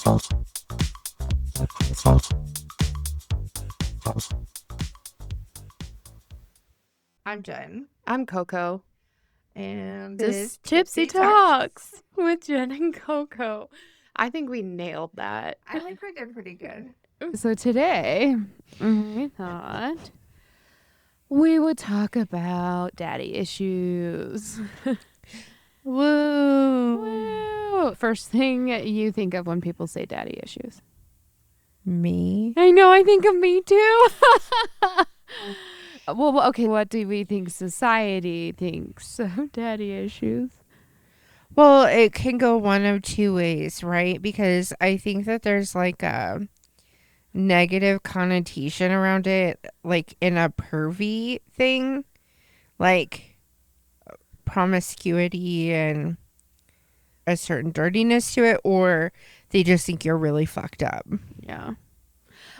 I'm Jen. I'm Coco. And This is Gypsy Talks with Jen and Coco. I think we nailed that. I think we did pretty good. So today, we thought we would talk about daddy issues. Woo! First thing you think of when people say daddy issues? Me? I know, I think of me too. Well, okay, what do we think society thinks of daddy issues? Well, it can go one of two ways, right? Because I think that there's like a negative connotation around it, like in a pervy thing, like promiscuity and a certain dirtiness to it, or they just think you're really fucked up. Yeah.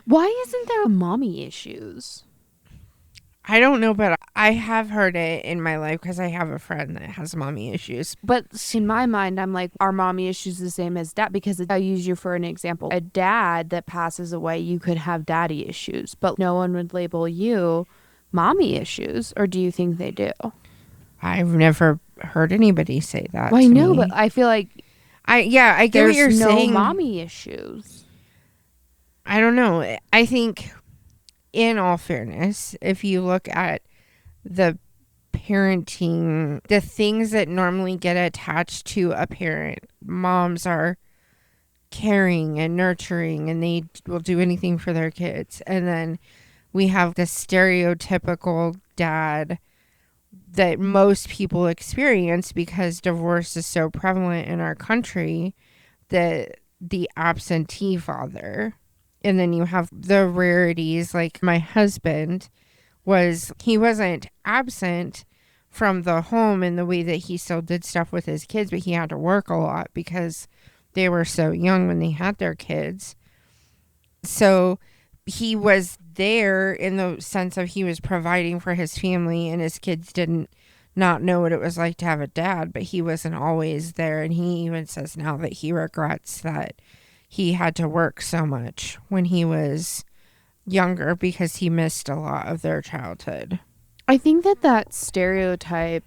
Why isn't there mommy issues? I don't know, but I have heard it in my life because I have a friend that has mommy issues. But in my mind, I'm like, are mommy issues the same as dad? Because I'll use you for an example. A dad that passes away, you could have daddy issues, but no one would label you mommy issues. Or do you think they do? I've never heard anybody say that. Well, I know, me. but I feel like I get what you're there's no saying. mommy issues. I don't know. I think, in all fairness, if you look at the parenting, the things that normally get attached to a parent, moms are caring and nurturing and they will do anything for their kids. And then we have the stereotypical dad that most people experience because divorce is so prevalent in our country, that the absentee father. And then you have the rarities, like my husband he wasn't absent from the home in the way that he still did stuff with his kids, but he had to work a lot because they were so young when they had their kids. So he was there in the sense of he was providing for his family, and his kids didn't not know what it was like to have a dad, but he wasn't always there. And he even says now that he regrets that he had to work so much when he was younger because he missed a lot of their childhood. I think that stereotype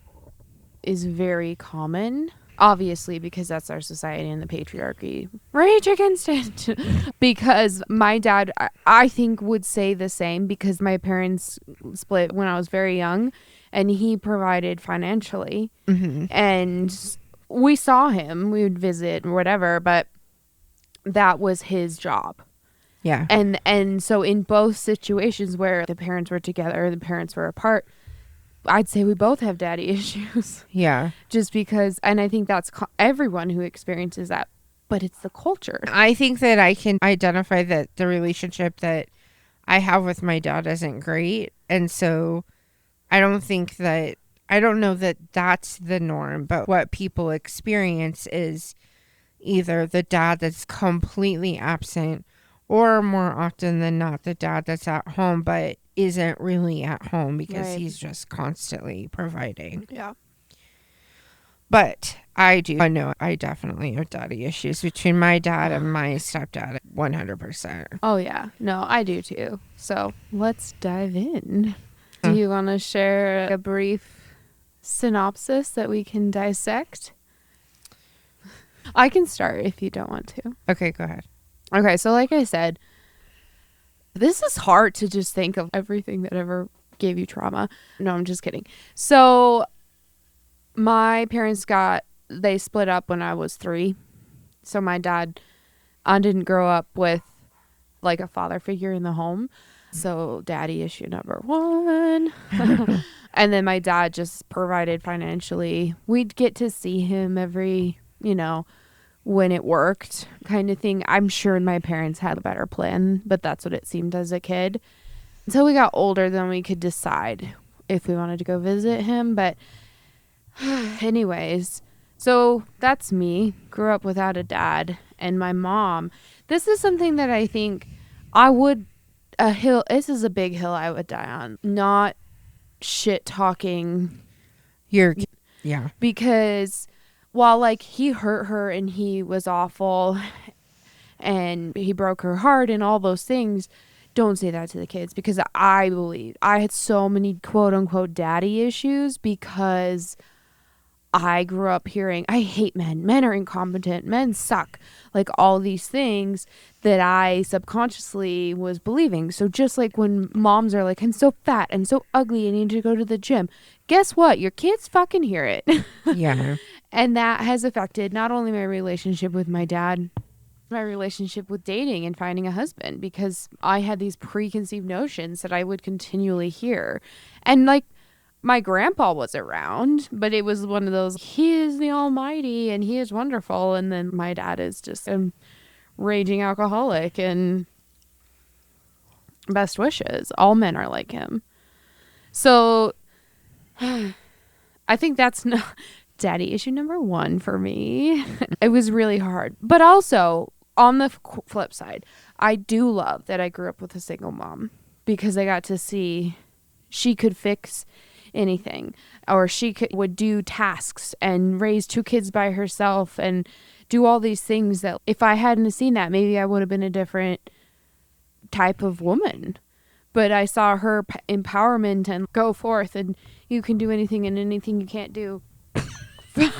is very common, obviously, because that's our society and the patriarchy. Rage against it. Because my dad, I think, would say the same, because my parents split when I was very young and he provided financially. Mm-hmm. And we saw him, we would visit or whatever, but that was his job. Yeah. And so in both situations where the parents were together, the parents were apart, I'd say we both have daddy issues. Yeah. Just because, and I think that's everyone who experiences that, but it's the culture. I think that I can identify that the relationship that I have with my dad isn't great. And so I don't know that that's the norm, but what people experience is either the dad that's completely absent, or more often than not, the dad that's at home but isn't really at home because he's just constantly providing. Yeah. But I know I definitely have daddy issues between my dad and my stepdad, 100%. Oh, yeah. No, I do too. So let's dive in. Do you want to share a brief synopsis that we can dissect? I can start if you don't want to. Okay, go ahead. Okay, so like I said, this is hard to just think of everything that ever gave you trauma. No, I'm just kidding. So my parents they split up when I was 3. So my dad, I didn't grow up with like a father figure in the home. So daddy issue number 1. And then my dad just provided financially. We'd get to see him every, when it worked kind of thing. I'm sure my parents had a better plan, but that's what it seemed as a kid. Until we got older, then we could decide if we wanted to go visit him. But anyways, so that's me. Grew up without a dad. And my mom, this is something that I think this is a big hill I would die on. Not shit talking. Yeah. Because while like he hurt her and he was awful and he broke her heart and all those things. Don't say that to the kids, because I believe I had so many quote unquote daddy issues because I grew up hearing, I hate men. Men are incompetent. Men suck. Like all these things that I subconsciously was believing. So just like when moms are like, I'm so fat, I'm so ugly, I need to go to the gym. Guess what? Your kids fucking hear it. Yeah. And that has affected not only my relationship with my dad, my relationship with dating and finding a husband, because I had these preconceived notions that I would continually hear. And like, my grandpa was around, but it was one of those, he is the almighty and he is wonderful. And then my dad is just a raging alcoholic, and best wishes. All men are like him. So I think that's not daddy issue number one for me. It was really hard. But also, on the flip side, I do love that I grew up with a single mom, because I got to see she could fix anything, or would do tasks and raise 2 kids by herself and do all these things that if I hadn't seen that, maybe I would have been a different type of woman. But I saw her empowerment and go forth, and you can do anything, and anything you can't do, find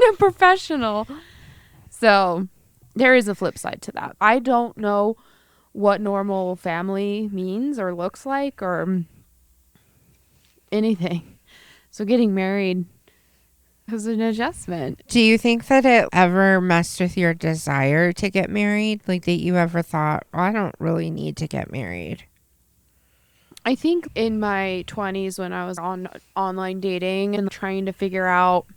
a professional. So there is a flip side to that. I don't know what normal family means or looks like or anything. So getting married was an adjustment. Do you think that it ever messed with your desire to get married? Like, that you ever thought, oh, I don't really need to get married? I think in my 20s, when I was on online dating and trying to figure out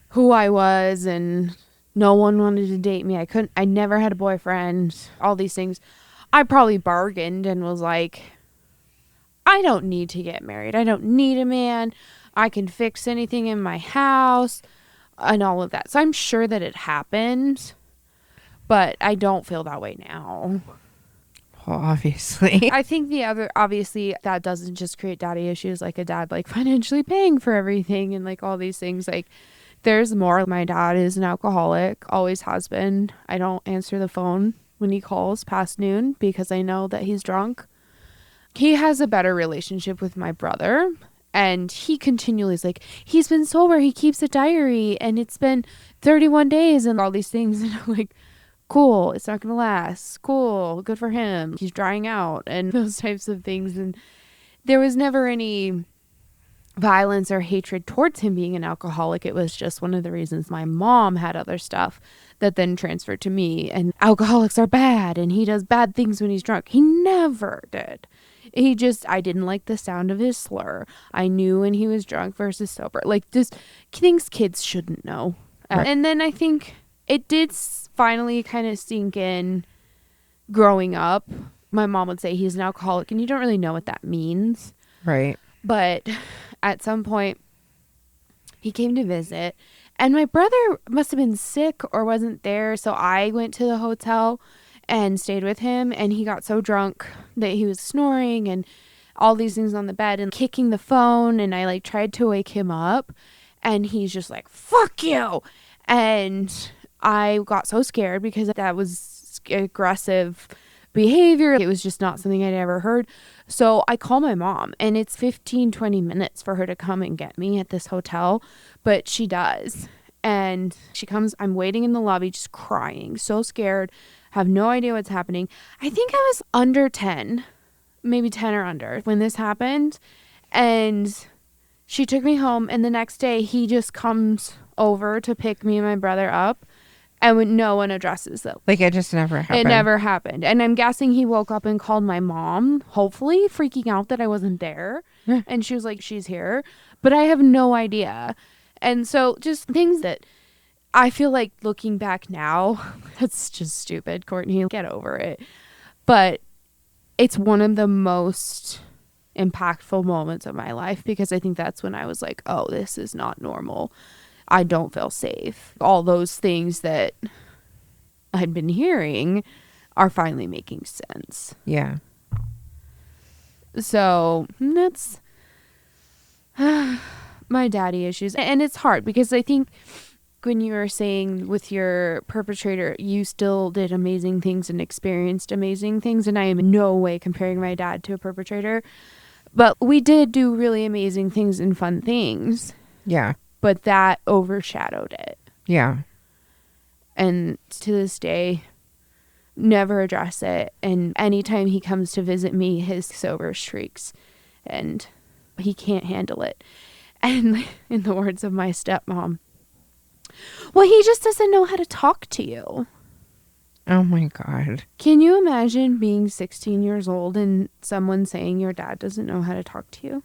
who I was, and no one wanted to date me. I never had a boyfriend, all these things. I probably bargained and was like, I don't need to get married. I don't need a man. I can fix anything in my house and all of that. So I'm sure that it happened, but I don't feel that way now. Well, obviously. I think obviously that doesn't just create daddy issues, like a dad like financially paying for everything and like all these things. Like, there's more. My dad is an alcoholic, always has been. I don't answer the phone when he calls past noon because I know that he's drunk. He has a better relationship with my brother, and he continually is like, he's been sober, he keeps a diary, and it's been 31 days and all these things. And I'm like, cool, it's not gonna last. Cool, good for him. He's drying out and those types of things. And there was never any violence or hatred towards him being an alcoholic. It was just one of the reasons my mom had other stuff that then transferred to me. And alcoholics are bad, and he does bad things when he's drunk. He never did. I didn't like the sound of his slur. I knew when he was drunk versus sober. Like, just things kids shouldn't know. Right. And then I think it did finally kind of sink in growing up. My mom would say he's an alcoholic, and you don't really know what that means. Right. But at some point, he came to visit, and my brother must have been sick or wasn't there. So I went to the hotel and stayed with him, and he got so drunk that he was snoring and all these things on the bed and kicking the phone. And I like tried to wake him up, and he's just like, fuck you. And I got so scared because that was aggressive behavior. It was just not something I'd ever heard. So I call my mom, and it's 15-20 minutes for her to come and get me at this hotel, but she does. And she comes, I'm waiting in the lobby just crying, so scared, have no idea what's happening. I think I was under 10, maybe 10 or under when this happened. And she took me home, and the next day he just comes over to pick me and my brother up. And no one addresses them. Like, it just never happened. It never happened. And I'm guessing he woke up and called my mom, hopefully freaking out that I wasn't there. And she was like, she's here. But I have no idea. And so just things that I feel like looking back now, that's just stupid, Courtney. Get over it. But it's one of the most impactful moments of my life, because I think that's when I was like, oh, this is not normal. I don't feel safe. All those things that I'd been hearing are finally making sense. Yeah. So that's my daddy issues. And it's hard because I think when you were saying with your perpetrator, you still did amazing things and experienced amazing things. And I am in no way comparing my dad to a perpetrator. But we did do really amazing things and fun things. Yeah. But that overshadowed it. Yeah. And to this day, never address it. And anytime he comes to visit me, his sober shrieks. And he can't handle it. And in the words of my stepmom, well, he just doesn't know how to talk to you. Oh my God. Can you imagine being 16 years old and someone saying your dad doesn't know how to talk to you?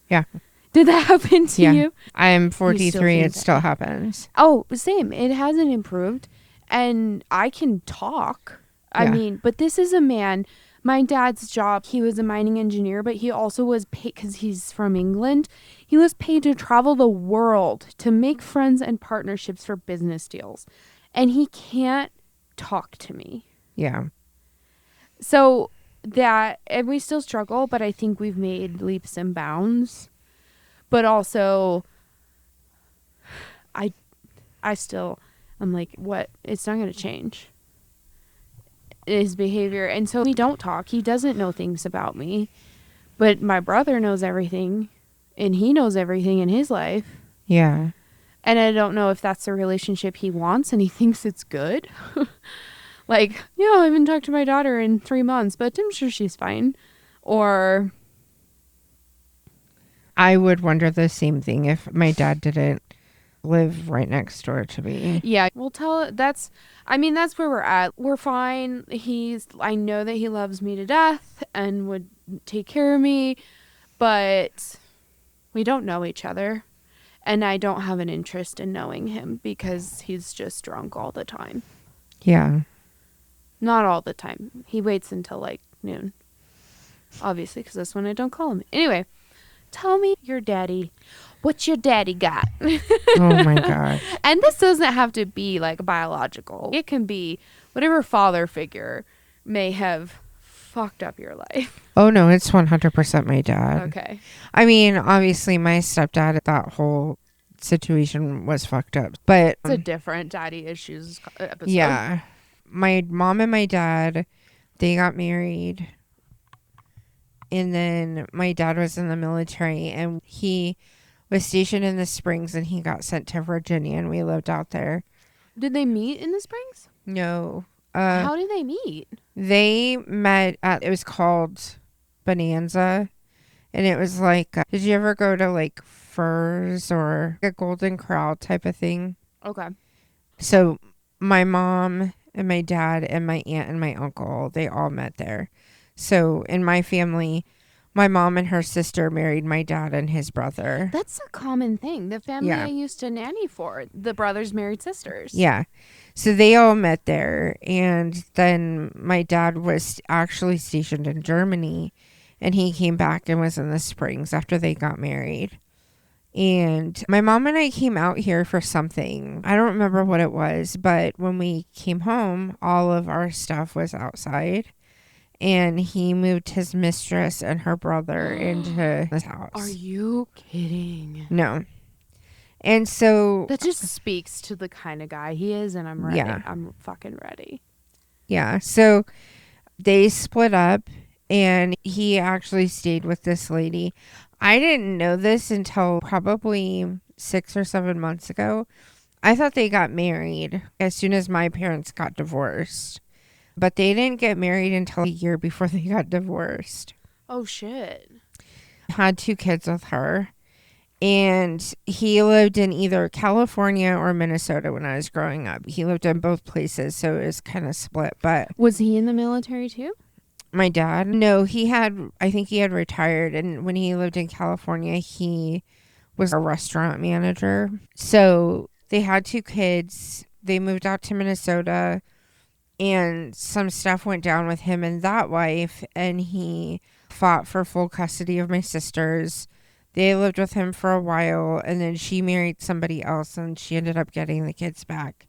Yeah. Did that happen to you? I'm 43. think It still happens. Oh, same. It hasn't improved. And I can talk. I Yeah. mean, but this is a man. My dad's job, he was a mining engineer, but he also was paid, because he's from England, he was paid to travel the world to make friends and partnerships for business deals. And he can't talk to me. Yeah. So that, and we still struggle, but I think we've made leaps and bounds. But also, I'm like, what? It's not going to change. His behavior. And so we don't talk. He doesn't know things about me. But my brother knows everything. And he knows everything in his life. Yeah. And I don't know if that's the relationship he wants and he thinks it's good. Like, yeah, I haven't talked to my daughter in 3 months, but I'm sure she's fine. Or I would wonder the same thing if my dad didn't live right next door to me. yeah, we'll tell that's where we're at. We're fine. I know that he loves me to death and would take care of me, but we don't know each other. And I don't have an interest in knowing him because he's just drunk all the time. Yeah. Not all the time. He waits until like noon. Obviously, because that's when I don't call him. Anyway, tell me your daddy. What's your daddy got? Oh my God. And this doesn't have to be like biological. It can be whatever father figure may have fucked up your life. Oh no, it's 100% my dad. Okay. I mean, obviously my stepdad, that whole situation was fucked up. But It's a different daddy issues episode. yeah. My mom and my dad, they got married. And then my dad was in the military and he was stationed in the Springs and he got sent to Virginia and we lived out there. Did they meet in the Springs? No. How did they meet? They met at, it was called Bonanza. And it was like, did you ever go to like Furs or a Golden Corral type of thing? Okay. So my mom and my dad and my aunt and my uncle, they all met there. So in my family, my mom and her sister married my dad and his brother. That's a common thing. The family Yeah. I used to nanny for, the brothers married sisters. Yeah. So they all met there. And then my dad was actually stationed in Germany. And he came back and was in the Springs after they got married. And my mom and I came out here for something. I don't remember what it was. But when we came home, all of our stuff was outside. And he moved his mistress and her brother into his house. Are you kidding? No. And so... That just speaks to the kind of guy he is, and I'm ready. Yeah. I'm fucking ready. Yeah. So they split up, and he actually stayed with this lady. I didn't know this until probably 6 or 7 months ago. I thought they got married as soon as my parents got divorced. But they didn't get married until a year before they got divorced. Oh, shit. Had 2 kids with her. And he lived in either California or Minnesota when I was growing up. He lived in both places, so it was kind of split. But Was he in the military too? my dad, no, I think he had retired. And when he lived in California, he was a restaurant manager. So they had 2 kids. They moved out to Minnesota. And some stuff went down with him and that wife, and he fought for full custody of my sisters. They lived with him for a while, and then she married somebody else, and she ended up getting the kids back.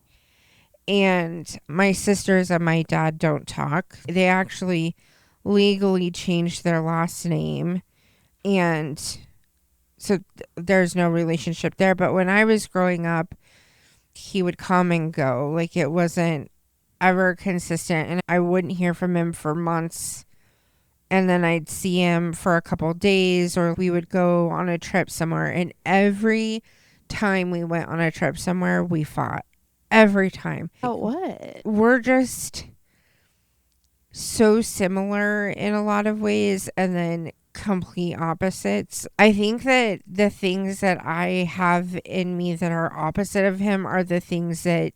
And my sisters and my dad don't talk. They actually legally changed their last name, and so there's no relationship there. But when I was growing up, he would come and go. Like, it wasn't ever consistent, and I wouldn't hear from him for months. And then I'd see him for a couple days, or we would go on a trip somewhere. And every time we went on a trip somewhere, we fought. Every time. Oh, what? We're just so similar in a lot of ways, and then complete opposites. I think that the things that I have in me that are opposite of him are the things that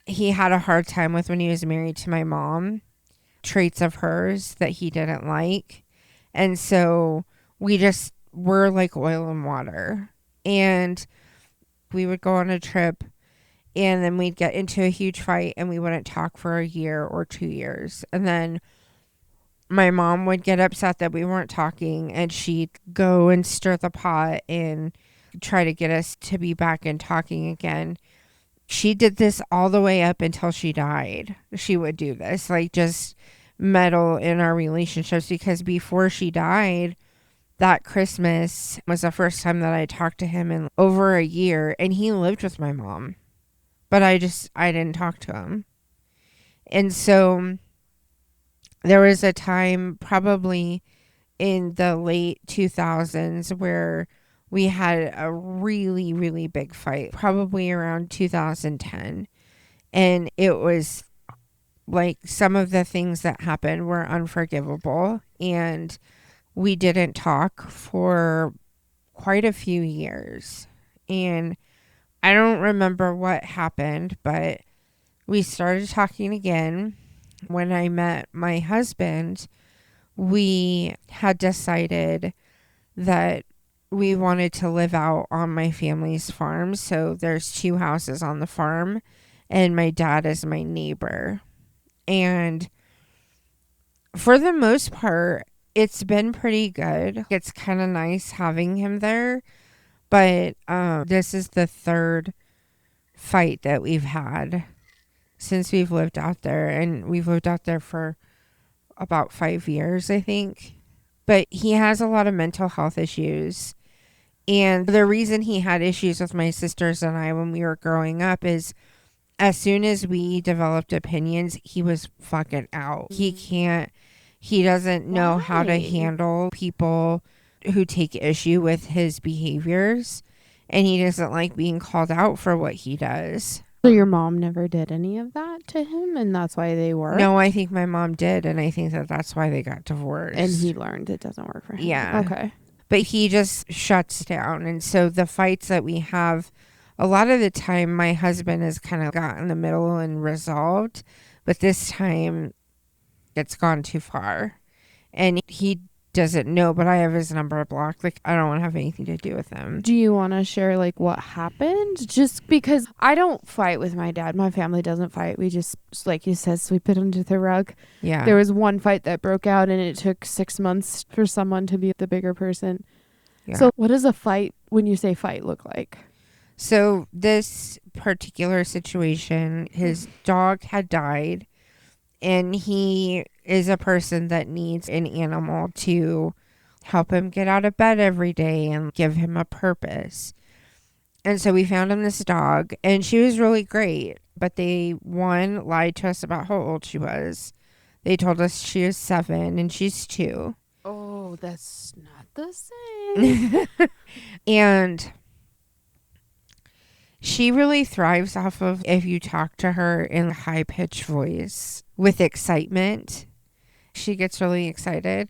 he had a hard time with when he was married to my mom. Traits of hers that he didn't like. And so we're like oil and water. And we would go on a trip, and then we'd get into a huge fight, and we wouldn't talk for a year or 2 years. And then my mom would get upset that we weren't talking, and she'd go and stir the pot and try to get us to be back and talking again. She did this all the way up until she died. She would do this, like, just meddle in our relationships, because before she died, that Christmas was the first time that I talked to him in over a year, and he lived with my mom, but I didn't talk to him. And so there was a time probably in the late 2000s where we had a really, really big fight, probably around 2010. And it was like, some of the things that happened were unforgivable. And we didn't talk for quite a few years. And I don't remember what happened, but we started talking again. When I met my husband, we had decided that we wanted to live out on my family's farm. So there's 2 houses on the farm, and my dad is my neighbor. And for the most part, it's been pretty good. It's kind of nice having him there. But this is the 3rd fight that we've had since we've lived out there. And we've lived out there for about 5 years, I think. But he has a lot of mental health issues. And the reason he had issues with my sisters and I when we were growing up is, as soon as we developed opinions, he was fucking out. He doesn't know how to handle people who take issue with his behaviors, and he doesn't like being called out for what he does. So your mom never did any of that to him, and that's why they were? No, I think my mom did, and I think that that's why they got divorced. And he learned it doesn't work for him. Yeah. Okay. But he just shuts down. And so the fights that we have, a lot of the time, my husband has kind of got in the middle and resolved. But this time, it's gone too far. And he doesn't know, but I have his number blocked. Like, I don't want to have anything to do with him. Do you want to share, like, what happened? Just because I don't fight with my dad. My family doesn't fight. We just, like you said, sweep it under the rug. Yeah. There was one fight that broke out, and it took 6 months for someone to be the bigger person. Yeah. So what does a fight, when you say fight, look like? So this particular situation, his dog had died, and he is a person that needs an animal to help him get out of bed every day and give him a purpose. And so we found him this dog, and she was really great. But they, lied to us about how old she was. They told us she was 7 and she's 2. Oh, that's not the same. And she really thrives off of if you talk to her in a high-pitched voice with excitement. She gets really excited.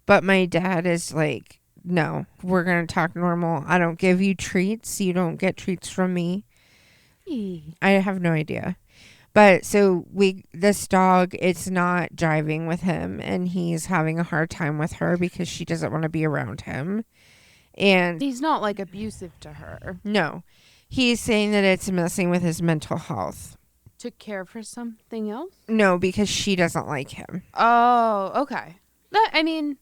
But my dad is like, no, we're going to talk normal. I don't give you treats. You don't get treats from me. I have no idea. But so this dog, it's not driving with him, and he's having a hard time with her because she doesn't want to be around him. And he's not, like, abusive to her. No. He's saying that it's messing with his mental health. To care for something else? No, because she doesn't like him. Oh, okay. I mean,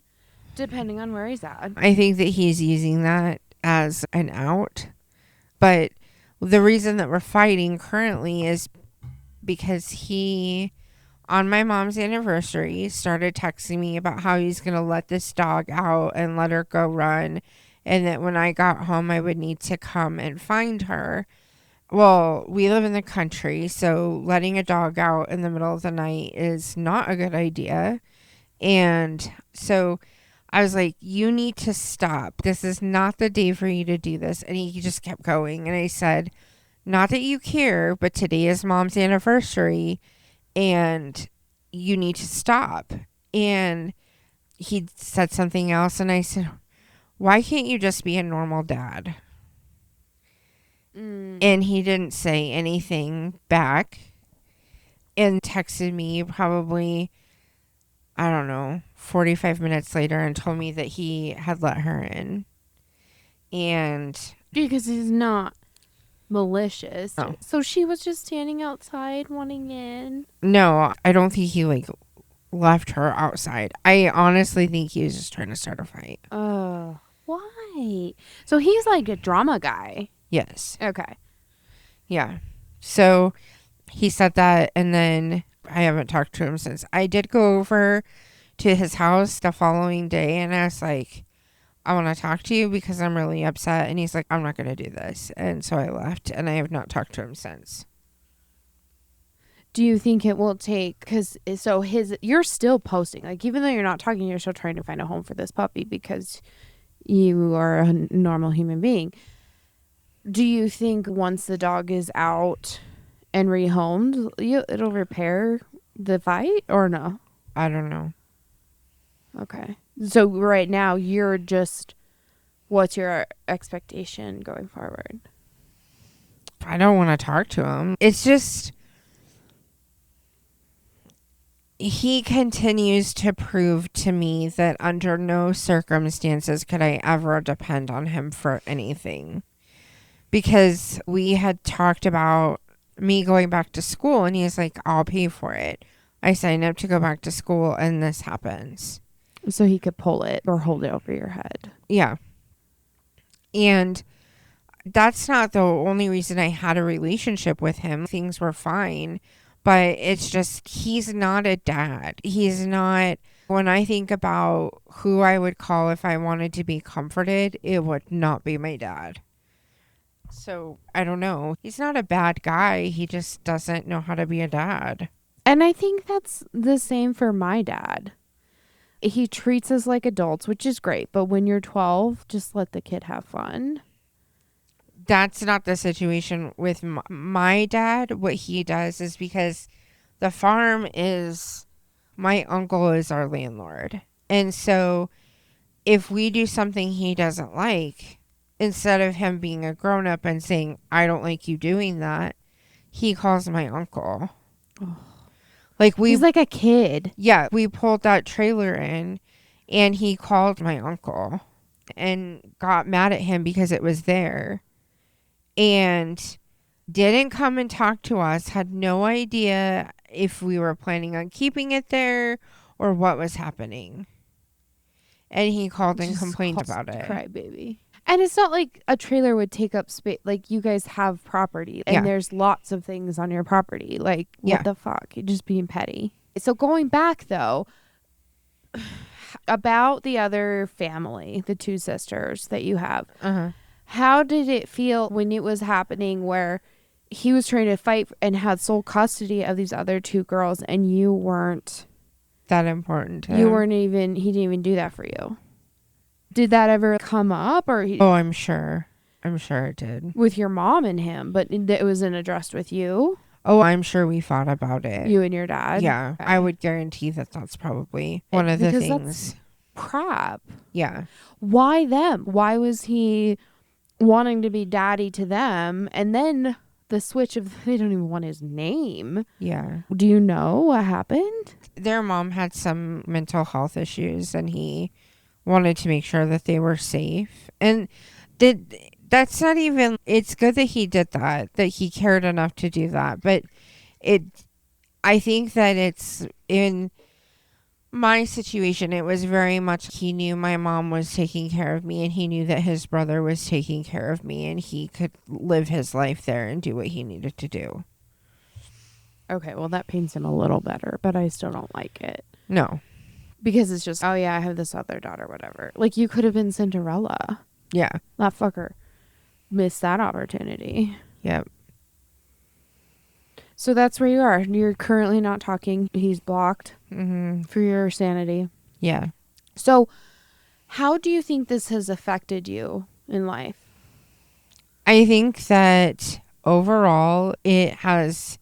depending on where he's at. I think that he's using that as an out. But the reason that we're fighting currently is because he, on my mom's anniversary, started texting me about how he's going to let this dog out and let her go run. And that when I got home, I would need to come and find her. Well, we live in the country, so letting a dog out in the middle of the night is not a good idea. And so I was like, you need to stop. This is not the day for you to do this. And he just kept going. And I said, not that you care, but today is mom's anniversary and you need to stop. And he said something else. And I said, why can't you just be a normal dad? And he didn't say anything back and texted me probably, I don't know, 45 minutes later and told me that he had let her in. And Because he's not malicious. Oh. So she was just standing outside wanting in. no, I don't think he like left her outside. I honestly think he was just trying to start a fight. Why? So he's like a drama guy. Yes. Okay. Yeah. So he said that, and then I haven't talked to him since. I did go over to his house the following day, and I was like, I want to talk to you because I'm really upset. And he's like, I'm not going to do this. And so I left, and I have not talked to him since. Do you think it will take, because so you're still posting, like even though you're not talking, you're still trying to find a home for this puppy because you are a normal human being. Do you think once the dog is out and rehomed, it'll repair the fight or no? I don't know. Okay. So right now you're just, what's your expectation going forward? I don't want to talk to him. It's just, he continues to prove to me that under no circumstances could I ever depend on him for anything. Because we had talked about me going back to school, and he's like, I'll pay for it. I signed up to go back to school, and this happens. So he could pull it or hold it over your head. Yeah. And that's not the only reason I had a relationship with him. Things were fine, but it's just, he's not a dad. He's not, when I think about who I would call if I wanted to be comforted, it would not be my dad. So I don't know. He's not a bad guy. He just doesn't know how to be a dad. And I think that's the same for my dad. He treats us like adults, which is great. But when you're 12, just let the kid have fun. That's not the situation with my dad. What he does is, because the farm is, my uncle is our landlord. And so if we do something he doesn't like, instead of him being a grown up and saying, I don't like you doing that, he calls my uncle. Oh. Like he's like a kid. Yeah, we pulled that trailer in and he called my uncle and got mad at him because it was there and didn't come and talk to us, had no idea if we were planning on keeping it there or what was happening. And he called and complained about it. Cry baby. And it's not like a trailer would take up space. Like, you guys have property and there's lots of things on your property. Like, what the fuck? You're just being petty. So going back, though, about the other family, the two sisters that you have, how did it feel when it was happening where he was trying to fight and had sole custody of these other two girls and you weren't that important to you him? weren't even, he didn't even do that for you? Did that ever come up, or Oh, I'm sure it did. With your mom and him, but it wasn't addressed with you? Oh, I'm sure we fought about it. You and your dad? Yeah, okay. I would guarantee that that's probably one of the things. That's crap. Yeah. Why them? Why was he wanting to be daddy to them? And then the switch of, they don't even want his name. Yeah. Do you know what happened? Their mom had some mental health issues and he wanted to make sure that they were safe. And that's not even, it's good that he did that he cared enough to do that. But I think that it's, in my situation, it was very much, he knew my mom was taking care of me and he knew that his brother was taking care of me and he could live his life there and do what he needed to do. Okay, well, that paints him a little better, but I still don't like it. No. Because it's just, oh yeah, I have this other daughter, whatever. Like, you could have been Cinderella. Yeah. That fucker missed that opportunity. Yep. So that's where you are. You're currently not talking. He's blocked Mm-hmm. for your sanity. Yeah. So how do you think this has affected you in life? I think that overall it has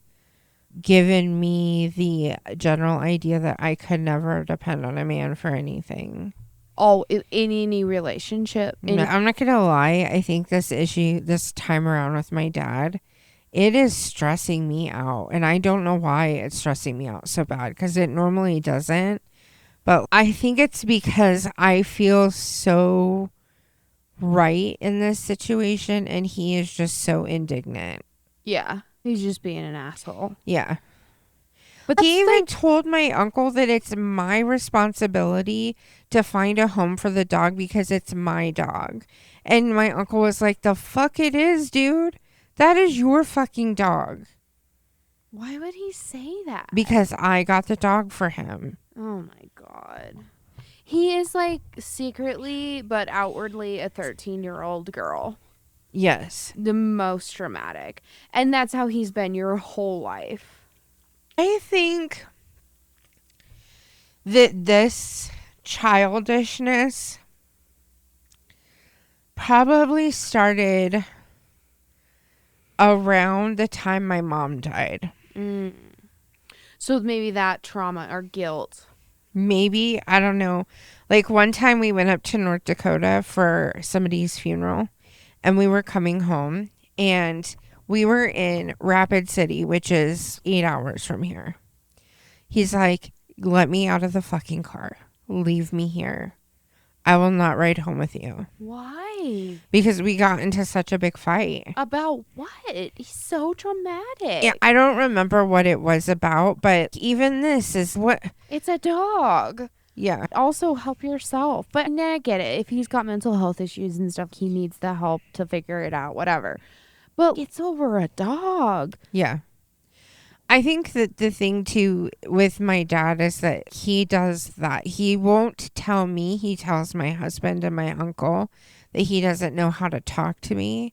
given me the general idea that I could never depend on a man for anything. Oh, in any relationship. I'm not gonna lie. I think this issue, this time around with my dad, it is stressing me out. And I don't know why it's stressing me out so bad because it normally doesn't. But I think it's because I feel so right in this situation and he is just so indignant. Yeah. He's just being an asshole. Yeah. But He even told my uncle that it's my responsibility to find a home for the dog because it's my dog. And my uncle was like, the fuck it is, dude. That is your fucking dog. why would he say that? Because I got the dog for him. Oh my God. He is like secretly but outwardly a 13-year-old girl. Yes. The most dramatic. And that's how he's been your whole life. I think that this childishness probably started around the time my mom died. Mm. So maybe that trauma or guilt. Maybe, I don't know. Like one time we went up to North Dakota for somebody's funeral and we were coming home and we were in Rapid City, which is 8 hours from here. He's like, let me out of the fucking car. Leave me here. I will not ride home with you. Why? Because we got into such a big fight. About what? He's so dramatic. Yeah, I don't remember what it was about, but even this is what. It's a dog. Yeah. Also, help yourself. But I get it. If he's got mental health issues and stuff, he needs the help to figure it out, whatever. But it's over a dog. Yeah. I think that the thing too with my dad is that he does that. He won't tell me. He tells my husband and my uncle that he doesn't know how to talk to me,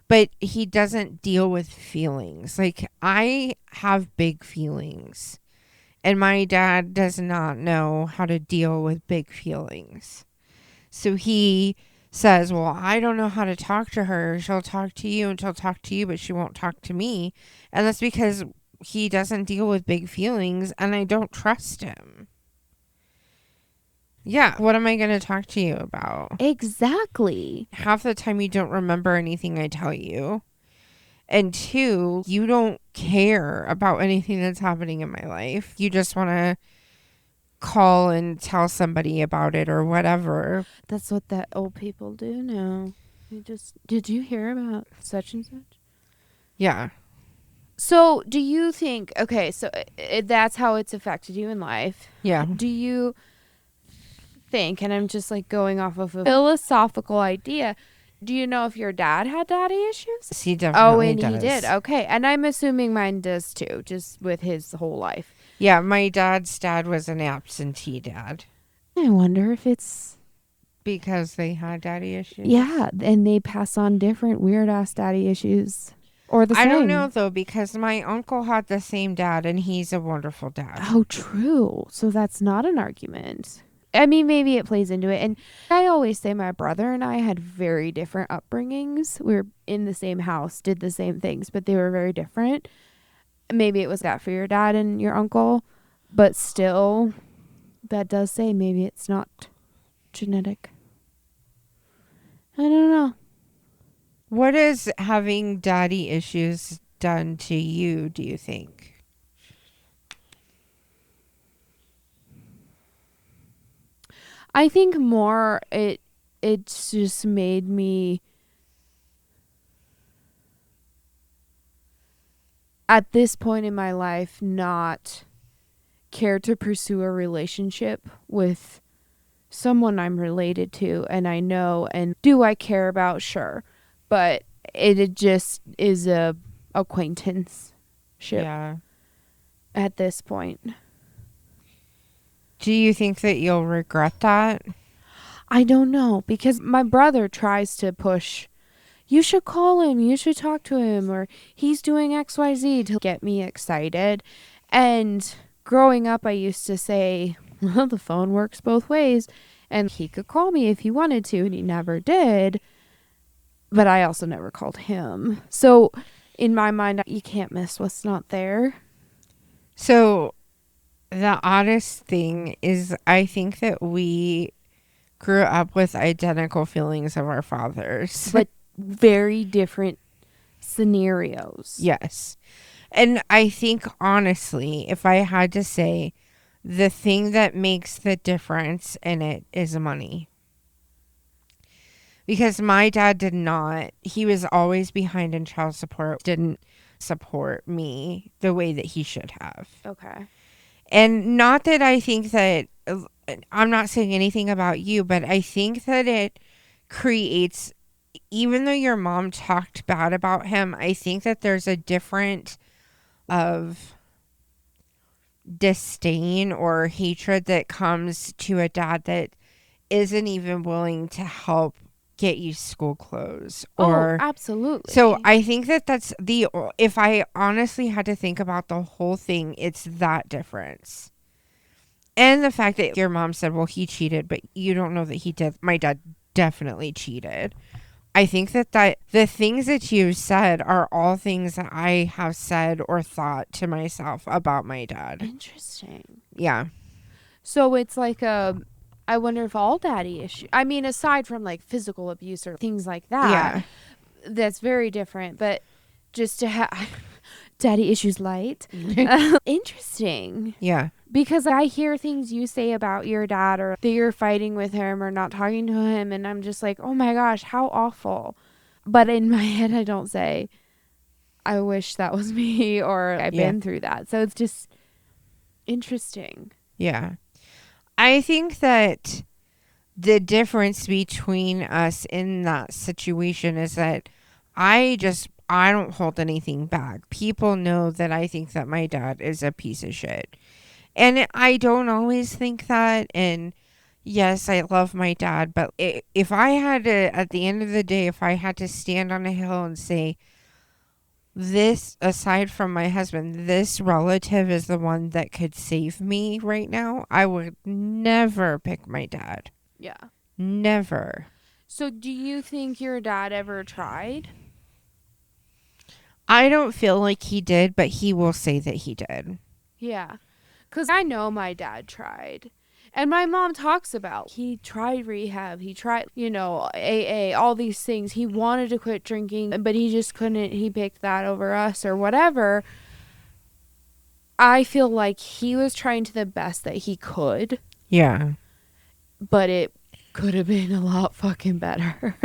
but he doesn't deal with feelings. Like I have big feelings and my dad does not know how to deal with big feelings. So he says, well, I don't know how to talk to her. She'll talk to you and she'll talk to you, but she won't talk to me. And that's because he doesn't deal with big feelings and I don't trust him. Yeah, what am I going to talk to you about? Exactly. Half the time you don't remember anything I tell you. And two, you don't care about anything that's happening in my life. You just want to call and tell somebody about it or whatever. That's what that old people do now. Did you hear about such and such? Yeah. So, do you think, okay, so that's how it's affected you in life. Yeah. Do you think, and I'm just like going off of a philosophical idea, do you know if your dad had daddy issues? He definitely and does. he did. Okay. And I'm assuming mine does too, just with his whole life. Yeah, my dad's dad was an absentee dad. I wonder if it's because they had daddy issues. Yeah, and they pass on different weird ass daddy issues. Or the same. I don't know though, because my uncle had the same dad and he's a wonderful dad. Oh, true. So that's not an argument. I mean, maybe it plays into it. And I always say my brother and I had very different upbringings. We were in the same house, did the same things, but they were very different. Maybe it was that for your dad and your uncle, but still, that does say maybe it's not genetic. I don't know. What has having daddy issues done to you, do you think? I think more it's just made me at this point in my life not care to pursue a relationship with someone I'm related to and I know and do I care about? Sure. But it just is a acquaintanceship at this point. Do you think that you'll regret that? I don't know, because my brother tries to push, you should call him, you should talk to him, or he's doing XYZ to get me excited. And growing up, I used to say, well, the phone works both ways, and he could call me if he wanted to, and he never did. But I also never called him. So in my mind, you can't miss what's not there. So the oddest thing is I think that we grew up with identical feelings of our fathers. But very different scenarios. Yes. And I think, honestly, if I had to say, the thing that makes the difference in it is money. Because my dad did not, he was always behind in child support, didn't support me the way that he should have. Okay. And not that I think that, I'm not saying anything about you, but I think that it creates, even though your mom talked bad about him, I think that there's a different of disdain or hatred that comes to a dad that isn't even willing to help get you school clothes. Or absolutely. So I think that that's if I honestly had to think about the whole thing, it's that difference. And the fact that your mom said, well, he cheated, but you don't know that he did. My dad definitely cheated. I think that the things that you said are all things that I have said or thought to myself about my dad. Interesting. Yeah. So it's like I wonder if all daddy issues, I mean, aside from like physical abuse or things like that, Yeah. That's very different. But just to have daddy issues light. Interesting. Yeah. Because I hear things you say about your dad or that you're fighting with him or not talking to him. And I'm just like, oh my gosh, how awful. But in my head, I don't say, I wish that was me or I've been through that. So it's just interesting. Yeah. I think that the difference between us in that situation is that I don't hold anything back. People know that I think that my dad is a piece of shit. And I don't always think that. And yes, I love my dad. But if I had to, at the end of the day, if I had to stand on a hill and say, this, aside from my husband, this relative is the one that could save me right now, I would never pick my dad. Yeah. Never. So do you think your dad ever tried? I don't feel like he did, but he will say that he did. Yeah. Because I know my dad tried. And my mom talks about he tried rehab. He tried, AA, all these things. He wanted to quit drinking, but he just couldn't. He picked that over us or whatever. I feel like he was trying to the best that he could. Yeah. But it could have been a lot fucking better.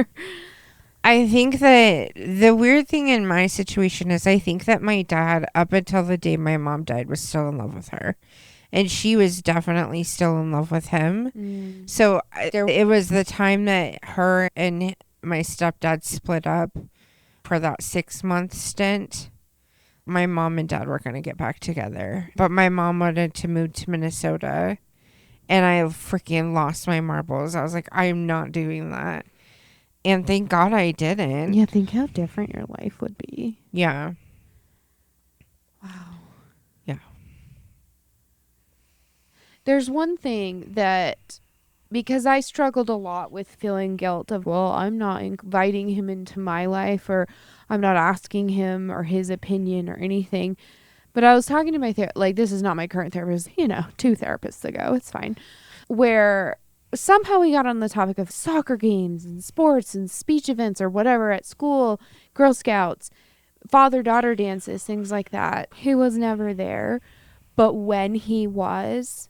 I think that the weird thing in my situation is I think that my dad, up until the day my mom died, was still in love with her. And she was definitely still in love with him. So it was the time that her and my stepdad split up for that 6-month stint. My mom and dad were going to get back together. But my mom wanted to move to Minnesota. And I freaking lost my marbles. I was like, I'm not doing that. And thank God I didn't. Yeah, think how different your life would be. Yeah. Wow. Yeah. There's one thing that, because I struggled a lot with feeling guilt of, well, I'm not inviting him into my life or I'm not asking him or his opinion or anything. But I was talking to my therapist, this is not my current therapist, 2 therapists ago. It's fine. Where somehow we got on the topic of soccer games and sports and speech events or whatever at school, Girl Scouts, father-daughter dances, things like that. He was never there. But when he was,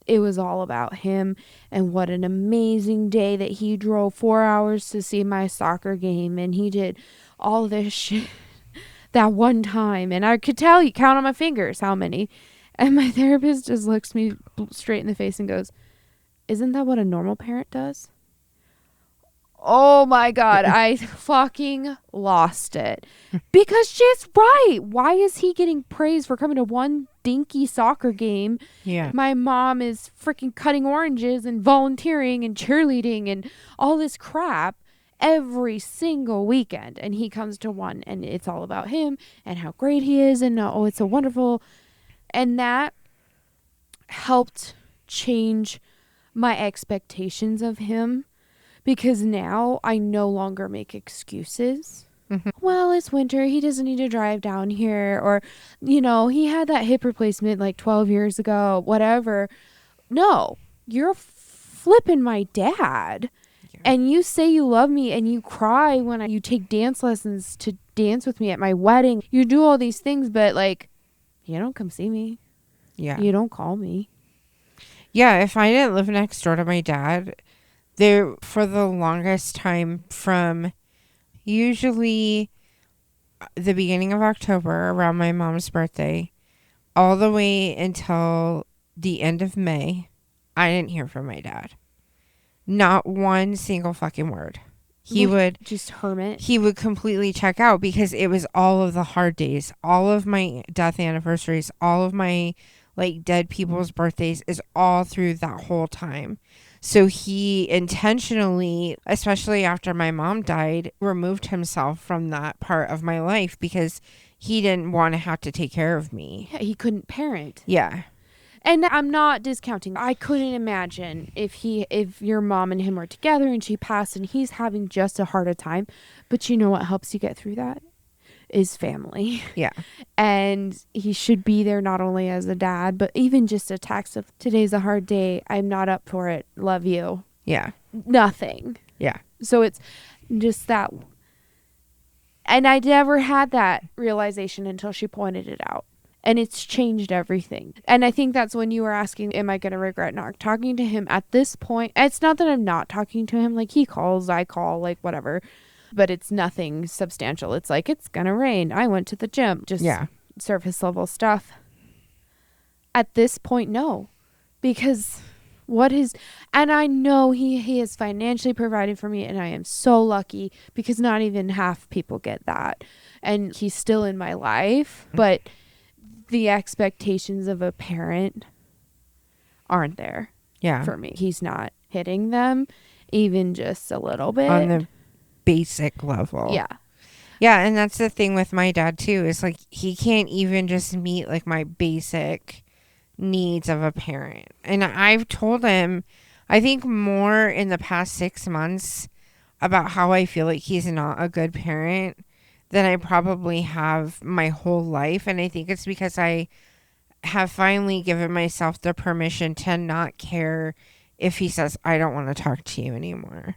it was all about him and what an amazing day that he drove 4 hours to see my soccer game and he did all this shit that one time. And I could tell you, count on my fingers how many. And my therapist just looks me straight in the face and goes, isn't that what a normal parent does? Oh my God, I fucking lost it. Because she's right. Why is he getting praised for coming to one dinky soccer game? Yeah. My mom is freaking cutting oranges and volunteering and cheerleading and all this crap. every single weekend. And he comes to one and it's all about him and how great he is. And oh, it's so wonderful. And that helped change my expectations of him, because now I no longer make excuses. Mm-hmm. Well, it's winter. He doesn't need to drive down here. Or, he had that hip replacement like 12 years ago, whatever. No, you're flipping my dad. Yeah. And you say you love me and you cry when you take dance lessons to dance with me at my wedding. You do all these things, but like, you don't come see me. Yeah. You don't call me. Yeah, if I didn't live next door to my dad, there for the longest time, from usually the beginning of October around my mom's birthday all the way until the end of May, I didn't hear from my dad. Not one single fucking word. He would just hermit. He would completely check out, because it was all of the hard days, all of my death anniversaries, all of my like dead people's birthdays is all through that whole time. So he intentionally, especially after my mom died, removed himself from that part of my life because he didn't want to have to take care of me. Yeah, he couldn't parent. Yeah. And I'm not discounting. I couldn't imagine if your mom and him were together and she passed and he's having just a harder time. But you know what helps you get through that? Is family. Yeah. And he should be there not only as a dad, but even just a text of, today's a hard day. I'm not up for it. Love you. Yeah. Nothing. Yeah. So it's just that. And I never had that realization until she pointed it out. And it's changed everything. And I think that's when you were asking, am I going to regret not talking to him at this point? It's not that I'm not talking to him. Like, he calls, I call, like, whatever. But it's nothing substantial. It's like, it's going to rain. I went to the gym. Just surface level stuff. At this point, no. Because and I know he has financially provided for me, and I am so lucky, because not even half people get that. And he's still in my life. But the expectations of a parent aren't there for me. He's not hitting them, even just a little bit. On the basic level. Yeah. Yeah, and that's the thing with my dad too, is like he can't even just meet like my basic needs of a parent. And I've told him, I think more in the past 6 months, about how I feel like he's not a good parent than I probably have my whole life. And I think it's because I have finally given myself the permission to not care if he says, I don't want to talk to you anymore.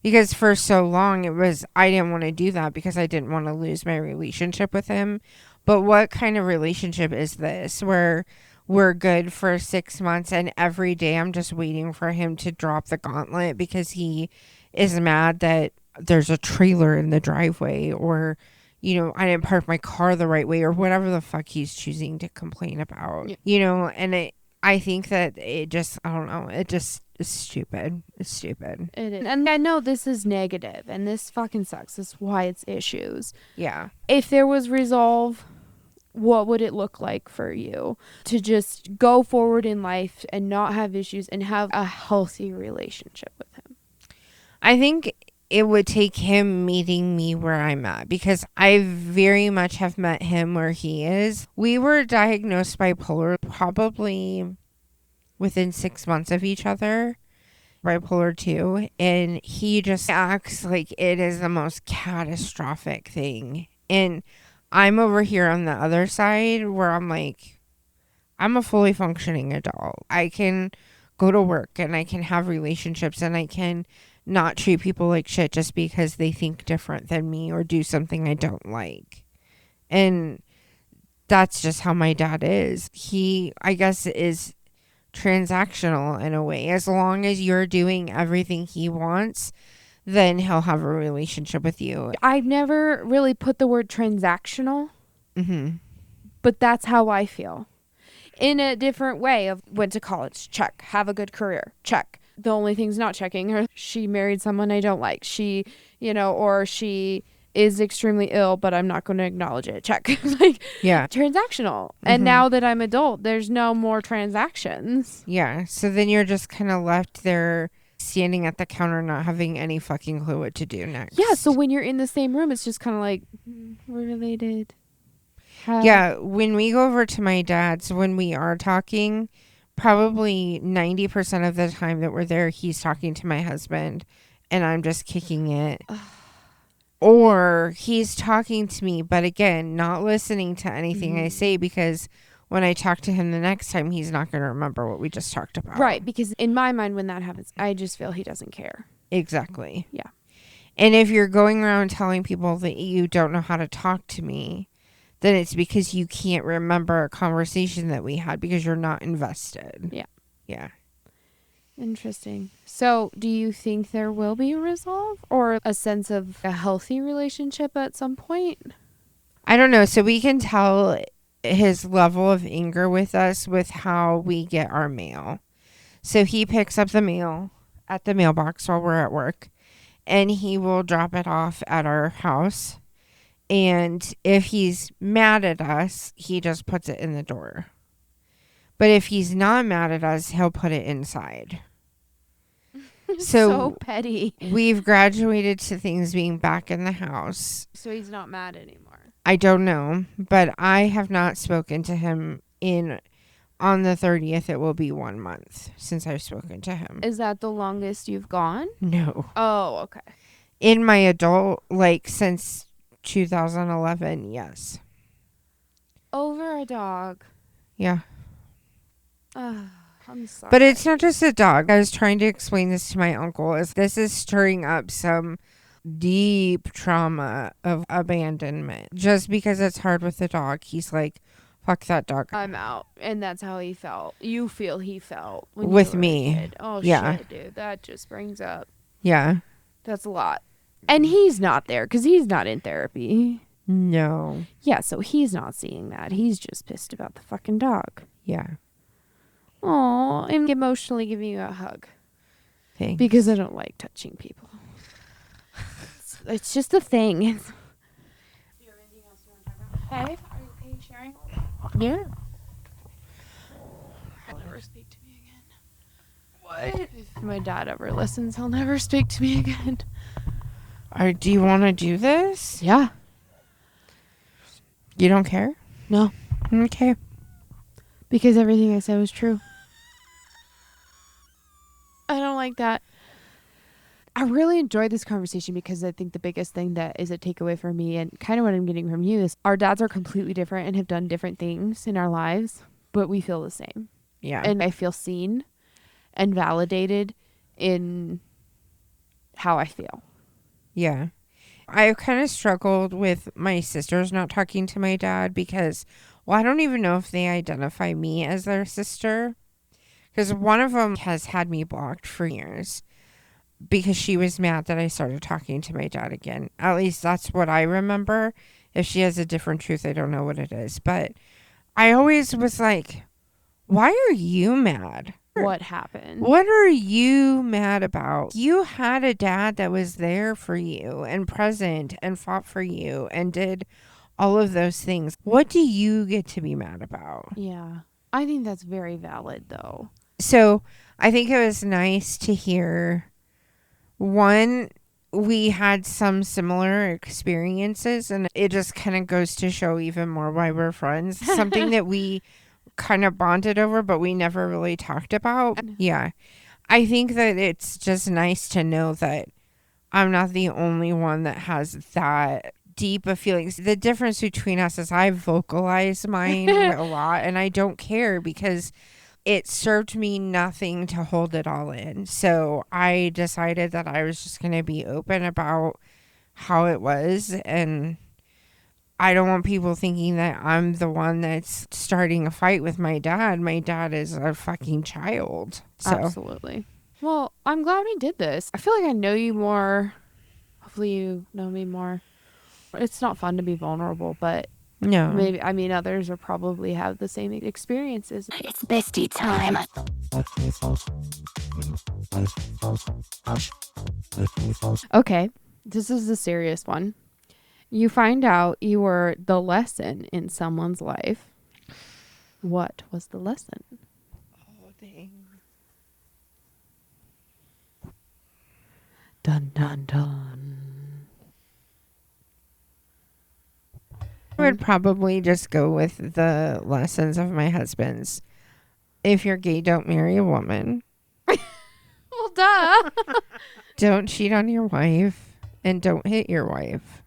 Because for so long it was, I didn't want to do that because I didn't want to lose my relationship with him. But what kind of relationship is this where we're good for 6 months and every day I'm just waiting for him to drop the gauntlet because he is mad that there's a trailer in the driveway, or, I didn't park my car the right way, or whatever the fuck he's choosing to complain about, and I think that it just, I don't know, it just is stupid. It's stupid. It is. And I know this is negative and this fucking sucks. That's why it's issues. Yeah. If there was resolve, what would it look like for you to just go forward in life and not have issues and have a healthy relationship with him? I think it would take him meeting me where I'm at, because I very much have met him where he is. We were diagnosed bipolar probably within 6 months of each other, bipolar 2, and he just acts like it is the most catastrophic thing. And I'm over here on the other side where I'm like, I'm a fully functioning adult. I can go to work and I can have relationships and I can not treat people like shit just because they think different than me or do something I don't like. And that's just how my dad is. He, I guess, is transactional in a way. As long as you're doing everything he wants, then he'll have a relationship with you. I've never really put the word transactional, but that's how I feel. In a different way of went to college, check. Have a good career, check. The only things not checking are she married someone I don't like. She, or she is extremely ill, but I'm not going to acknowledge it. Check. Transactional. And now that I'm adult, there's no more transactions. Yeah. So then you're just kind of left there standing at the counter not having any fucking clue what to do next. Yeah, so when you're in the same room, it's just kind of like, we're related. Yeah, when we go over to my dad's, when we are talking, probably 90% of the time that we're there, he's talking to my husband and I'm just kicking it. Or he's talking to me, but again, not listening to anything I say, because when I talk to him the next time, he's not going to remember what we just talked about. Right, because in my mind, when that happens, I just feel he doesn't care. Exactly. Yeah. And if you're going around telling people that you don't know how to talk to me, then it's because you can't remember a conversation that we had because you're not invested. Yeah. Yeah. Interesting. So, do you think there will be a resolve or a sense of a healthy relationship at some point? I don't know. So we can tell his level of anger with us with how we get our mail. So he picks up the mail at the mailbox while we're at work, and he will drop it off at our house. And if he's mad at us, he just puts it in the door. But if he's not mad at us, he'll put it inside. So petty. We've graduated to things being back in the house. So he's not mad anymore. I don't know, but I have not spoken to him on the 30th. It will be 1 month since I've spoken to him. Is that the longest you've gone? No. Oh, okay. In my adult, since 2011, yes. Over a dog. Yeah. I'm sorry. But it's not just a dog. I was trying to explain this to my uncle. This is stirring up some deep trauma of abandonment. Just because it's hard with the dog, he's like, fuck that dog. I'm out. And that's how he felt. You feel he felt when with you were me. A kid. Oh, yeah. Shit, dude. That just brings up. Yeah. That's a lot. And he's not there because he's not in therapy. No. Yeah, so he's not seeing that. He's just pissed about the fucking dog. Yeah. Aw, I'm emotionally giving you a hug. Thanks. Because I don't like touching people. It's just a thing. Do you have anything else you want to talk about? Hey, are you okay sharing? Yeah. He'll never speak to me again. What? If my dad ever listens, he'll never speak to me again. Do you want to do this? Yeah. You don't care? No. Okay. Because everything I said was true. I don't like that. I really enjoyed this conversation because I think the biggest thing that is a takeaway for me and kind of what I'm getting from you is our dads are completely different and have done different things in our lives, but we feel the same. Yeah. And I feel seen and validated in how I feel. Yeah. I kind of struggled with my sisters not talking to my dad because, I don't even know if they identify me as their sister. Because one of them has had me blocked for years because she was mad that I started talking to my dad again. At least that's what I remember. If she has a different truth, I don't know what it is. But I always was like, why are you mad? What happened? What are you mad about? You had a dad that was there for you and present and fought for you and did all of those things. What do you get to be mad about? Yeah. I think that's very valid, though. So I think it was nice to hear, one, we had some similar experiences, and it just kind of goes to show even more why we're friends. Something that we kind of bonded over, but we never really talked about. Yeah. I think that it's just nice to know that I'm not the only one that has that deep of feelings. The difference between us is I vocalize mine a lot, and I don't care because it served me nothing to hold it all in. So I decided that I was just going to be open about how it was, and I don't want people thinking that I'm the one that's starting a fight with my dad. My dad is a fucking child. So. Absolutely. Well, I'm glad we did this. I feel like I know you more. Hopefully you know me more. It's not fun to be vulnerable, but No. maybe, others will probably have the same experiences. It's bestie time. Okay, this is the serious one. You find out you were the lesson in someone's life. What was the lesson? Oh, dang. Dun dun dun. I would probably just go with the lessons of my husband's. If you're gay, don't marry a woman. Well, duh. Don't cheat on your wife. And don't hit your wife.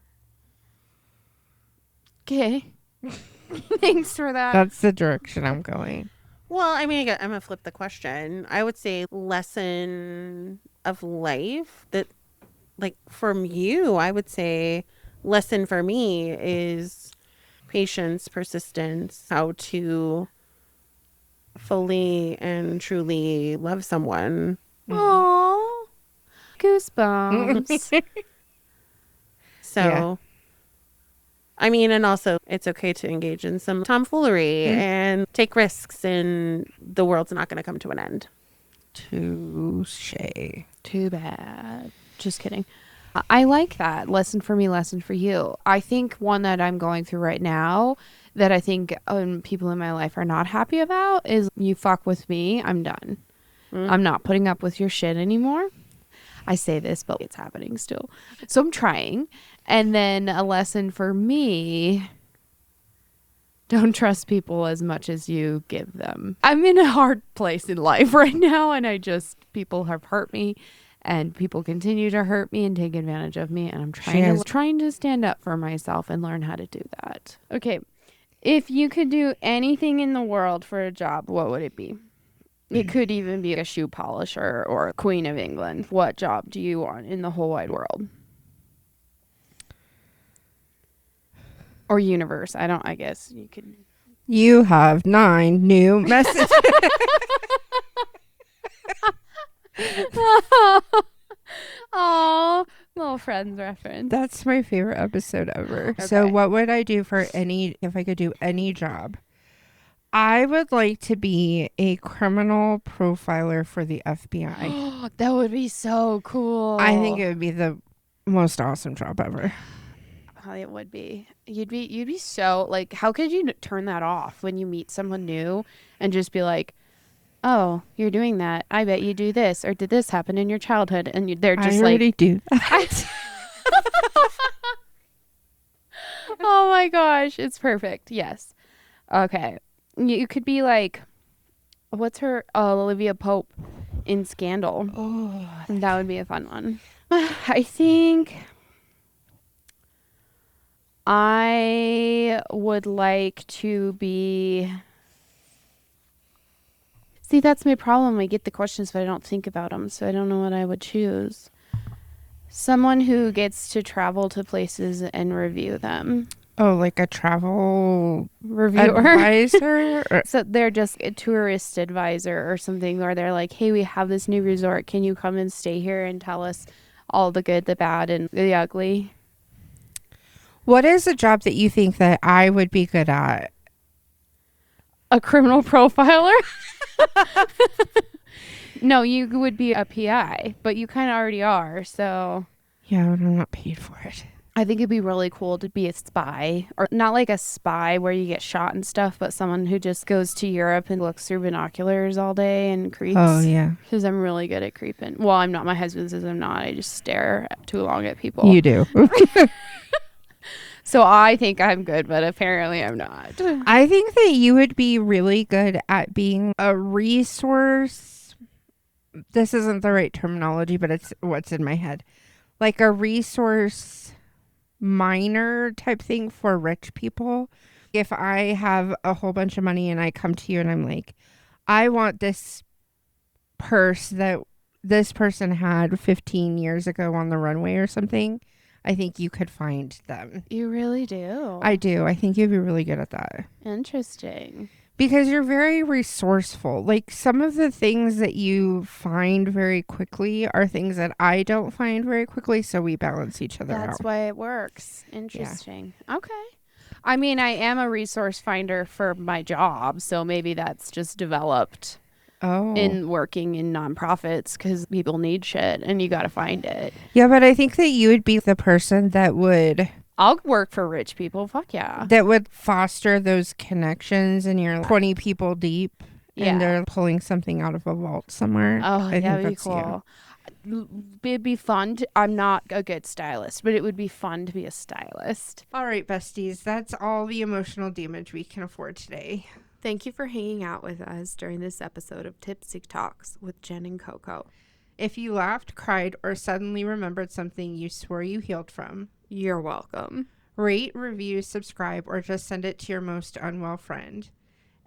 Okay. Thanks for that. That's the direction I'm going. Well, I mean, I'm going to flip the question. I would say lesson of life that, like, from you, I would say lesson for me is patience, persistence, how to fully and truly love someone. Aww. Goosebumps. So, Yeah. I mean, and also it's okay to engage in some tomfoolery and take risks, and the world's not going to come to an end. Touche. Too bad. Just kidding. I like that. Lesson for me, lesson for you. I think one that I'm going through right now that I think people in my life are not happy about is you fuck with me, I'm done. I'm not putting up with your shit anymore. I say this, but it's happening still. So I'm trying. And then a lesson for me, don't trust people as much as you give them. I'm in a hard place in life right now, and people have hurt me, and people continue to hurt me and take advantage of me, and I'm trying to stand up for myself and learn how to do that. Okay. If you could do anything in the world for a job, what would it be? It could even be a shoe polisher or a Queen of England. What job do you want in the whole wide world? Or universe. I guess you could. You have 9 new messages. Oh, little Friends reference. That's my favorite episode ever. Okay. So what would I do if I could do any job? I would like to be a criminal profiler for the FBI. That would be so cool. I think it would be the most awesome job ever. Oh, it would be. You'd be so like, how could you turn that off when you meet someone new and just be like, oh, you're doing that. I bet you do this, or did this happen in your childhood? And they're just I already do that. Oh my gosh, it's perfect. Yes. Okay. You could be like, what's her? Olivia Pope in Scandal. Oh, That would be a fun one. I think I would like to be. See, that's my problem. I get the questions, but I don't think about them, so I don't know what I would choose. Someone who gets to travel to places and review them. oh, like a travel Reviewer. advisor? So they're just a tourist advisor or something, where they're like, hey, we have this new resort. Can you come and stay here and tell us all the good, the bad, and the ugly? What is a job that you think that I would be good at? A criminal profiler? No, you would be a PI, but you kind of already are. So Yeah, but I'm not paid for it. I think it'd be really cool to be a spy, or not like a spy where you get shot and stuff, but someone who just goes to Europe and looks through binoculars all day and creeps. Oh, yeah. Because I'm really good at creeping. Well, I'm not. My husband says I'm not. I just stare too long at people. You do. So I think I'm good, but apparently I'm not. I think that you would be really good at being a resource. This isn't the right terminology, but it's what's in my head. Like a resource miner type thing for rich people. If I have a whole bunch of money and I come to you and I'm like, I want this purse that this person had 15 years ago on the runway or something, I think you could find them. You really do. I do. I think you'd be really good at that. Interesting. Because you're very resourceful. Like some of the things that you find very quickly are things that I don't find very quickly. So we balance each other out. That's why it works. Interesting. Yeah. Okay. I mean, I am a resource finder for my job, so maybe that's just developed in working in nonprofits, because people need shit and you got to find it. Yeah, but I think that you would be the person that would... I'll work for rich people. Fuck yeah. That would foster those connections, and you're 20 people deep and they're pulling something out of a vault somewhere. Oh, I think that'd be that's you. cool. It'd be fun. I'm not a good stylist, but it would be fun to be a stylist. All right, besties, that's all the emotional damage we can afford today. Thank you for hanging out with us during this episode of Tipsy Talks with Jen and Coco. If you laughed, cried, or suddenly remembered something you swore you healed from, you're welcome. Rate, review, subscribe, or just send it to your most unwell friend.